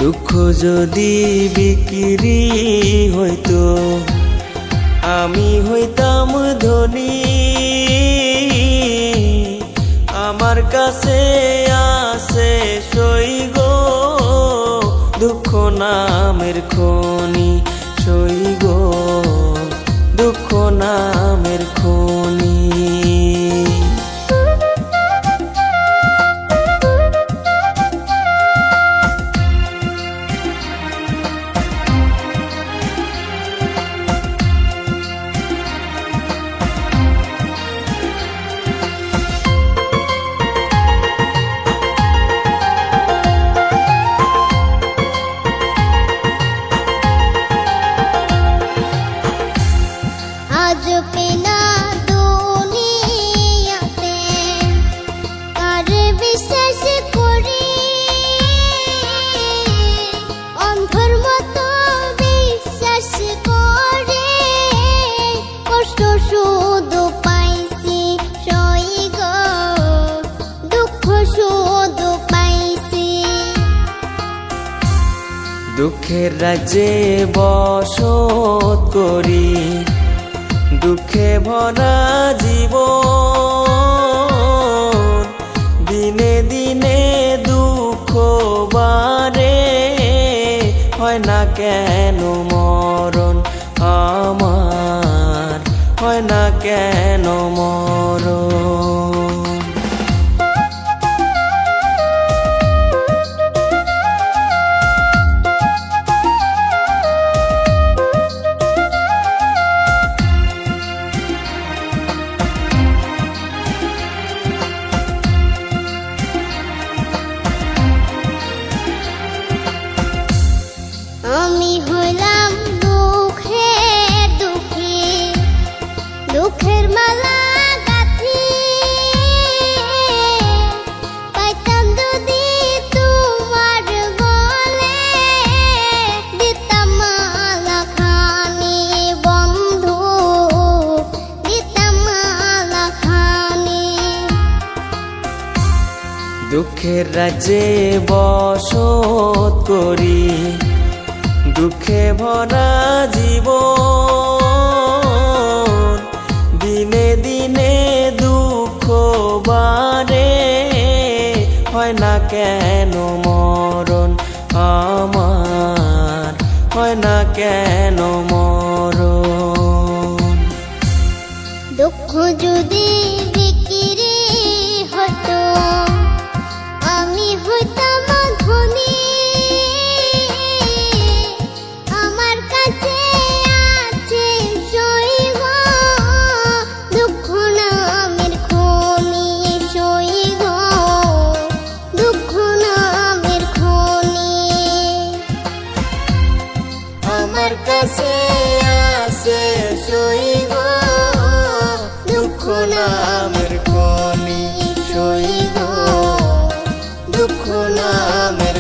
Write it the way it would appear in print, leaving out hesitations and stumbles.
দুঃখ যদি বিক্রি হইতো আমি হইতাম ধনী। আমার কাছে আছে সই গো দুঃখ নামের খনি, সই গো দুঃখ নামের খনি। আজ পেনা দুনিয়াতে কার বিশ্বাস করি, অন্ধর মতো বিশ্বাস করে কষ্ট শুধু পাইছি সই গো দুঃখ শুধু পাইছি। দুঃখের রাজ্যে বসত করি, দুঃখে ভরা জীবন, দিনে দিনে দুঃখ বাড়ে, হয় না কেন মরণ আমার, হয় না কেন মরণ। আমি হইলাম দুঃখের দুঃখী, দুঃখের মালা গাঁথি, পাইতাম যদি তোমার গলে, দিতাম মালা খানি বন্ধু, দিতাম মালা খানি। দুঃখের রাজ্যে বসত করি, দুঃখে ভরা জীবন, দিনে দিনে দুঃখ বাড়ে, হয় না কেন মরণ আমার, হয় না কেন মরণ। দুঃখ যদি বিক্রি হতো আমি হইতাম ধনী। আমার কাছে আছে সই গো দুঃখ নামের খনি, সই গো দুঃখ নামের খনি। আমার কাছে আছে সই গো দুঃখ নামের খনি, সই গো দুঃখ নামের